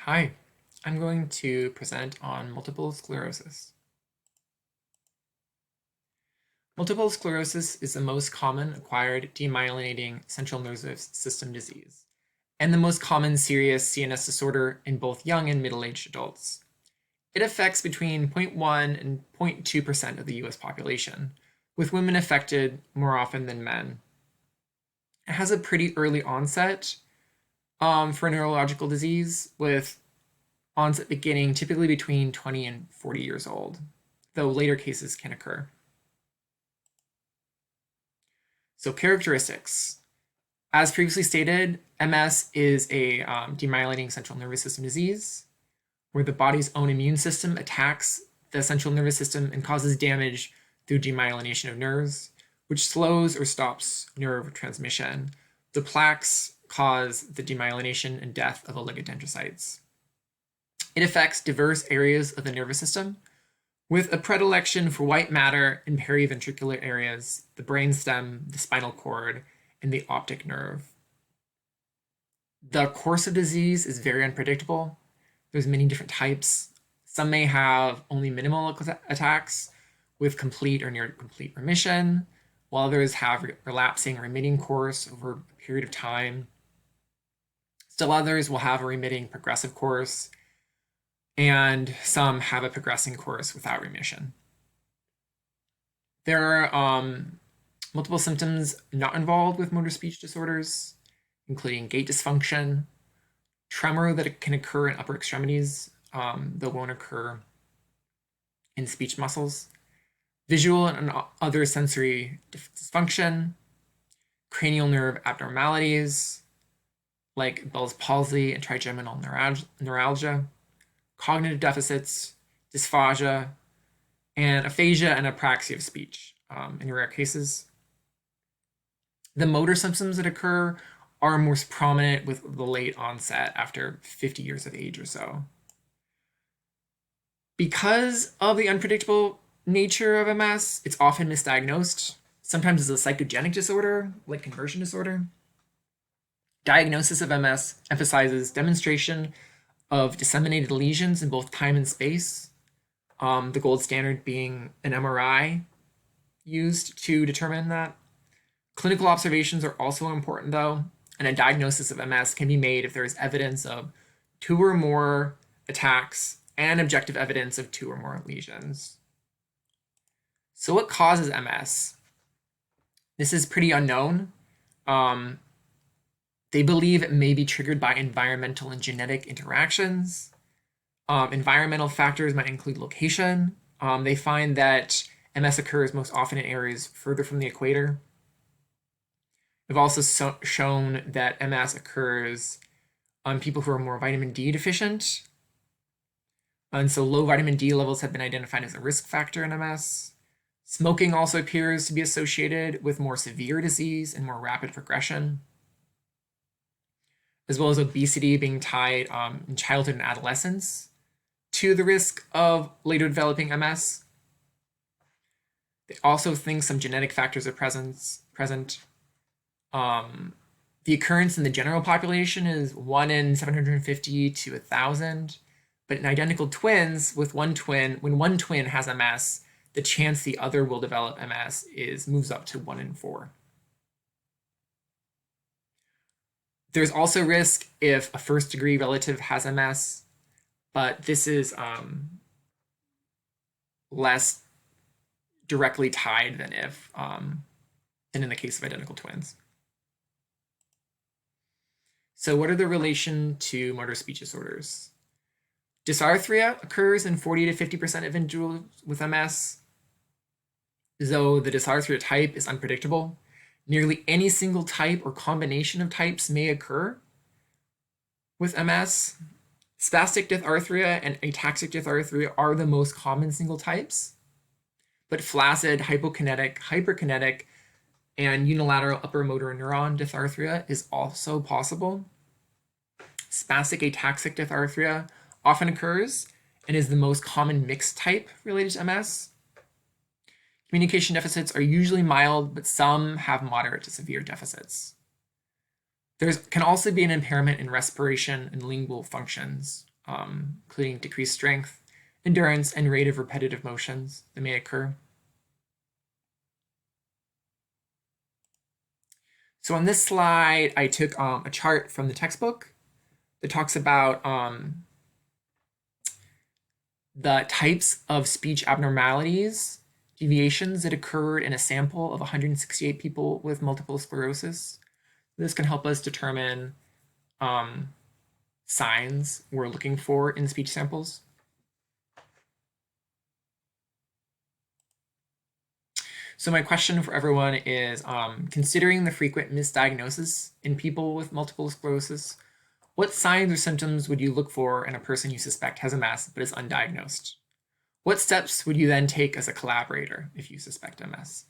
Hi, I'm going to present on multiple sclerosis. Multiple sclerosis is the most common acquired demyelinating central nervous system disease, and the most common serious CNS disorder in both young and middle-aged adults. It affects between 0.1 and 0.2% of the US population, with women affected more often than men. It has a pretty early onset for a neurological disease, with onset beginning typically between 20 and 40 years old, though later cases can occur. So characteristics. As previously stated, MS is a demyelinating central nervous system disease where the body's own immune system attacks the central nervous system and causes damage through demyelination of nerves, which slows or stops nerve transmission. The plaques cause the demyelination and death of oligodendrocytes. It affects diverse areas of the nervous system, with a predilection for white matter in periventricular areas, the brainstem, the spinal cord, and the optic nerve. The course of disease is very unpredictable. There's many different types. Some may have only minimal attacks with complete or near complete remission, while others have relapsing or remitting course over a period of time. Still others will have a remitting progressive course, and some have a progressing course without remission. There are multiple symptoms not involved with motor speech disorders, including gait dysfunction, tremor that can occur in upper extremities that won't occur in speech muscles, visual and other sensory dysfunction, cranial nerve abnormalities like Bell's palsy and trigeminal neuralgia, cognitive deficits, dysphagia, and aphasia and apraxia of speech in rare cases. The motor symptoms that occur are most prominent with the late onset after 50 years of age or so. Because of the unpredictable nature of MS, it's often misdiagnosed, sometimes as a psychogenic disorder, like conversion disorder. Diagnosis of MS emphasizes demonstration of disseminated lesions in both time and space, the gold standard being an MRI used to determine that. Clinical observations are also important, though, and a diagnosis of MS can be made if there is evidence of 2 or more attacks and objective evidence of 2 or more lesions. So what causes MS? This is pretty unknown. They believe it may be triggered by environmental and genetic interactions. Environmental factors might include location. They find that MS occurs most often in areas further from the equator. They've also shown that MS occurs on people who are more vitamin D deficient. And so low vitamin D levels have been identified as a risk factor in MS. Smoking also appears to be associated with more severe disease and more rapid progression, as well as obesity being tied in childhood and adolescence to the risk of later developing MS. They also think some genetic factors are present. The occurrence in the general population is 1 in 750 to 1,000, but in identical twins, when one twin has MS, the chance the other will develop MS moves up to 1 in 4. There's also risk if a first-degree relative has MS, but this is less directly tied than in the case of identical twins. So what are the relation to motor speech disorders? Dysarthria occurs in 40 to 50% of individuals with MS, though the dysarthria type is unpredictable. Nearly any single type or combination of types may occur with MS. Spastic dysarthria and ataxic dysarthria are the most common single types, but flaccid, hypokinetic, hyperkinetic, and unilateral upper motor neuron dysarthria is also possible. Spastic ataxic dysarthria often occurs and is the most common mixed type related to MS. Communication deficits are usually mild, but some have moderate to severe deficits. There can also be an impairment in respiration and lingual functions, including decreased strength, endurance, and rate of repetitive motions that may occur. So on this slide, I took a chart from the textbook that talks about the types of speech abnormalities, deviations that occurred in a sample of 168 people with multiple sclerosis. This can help us determine signs we're looking for in speech samples. So my question for everyone is, considering the frequent misdiagnosis in people with multiple sclerosis, what signs or symptoms would you look for in a person you suspect has MS but is undiagnosed? What steps would you then take as a collaborator if you suspect MS?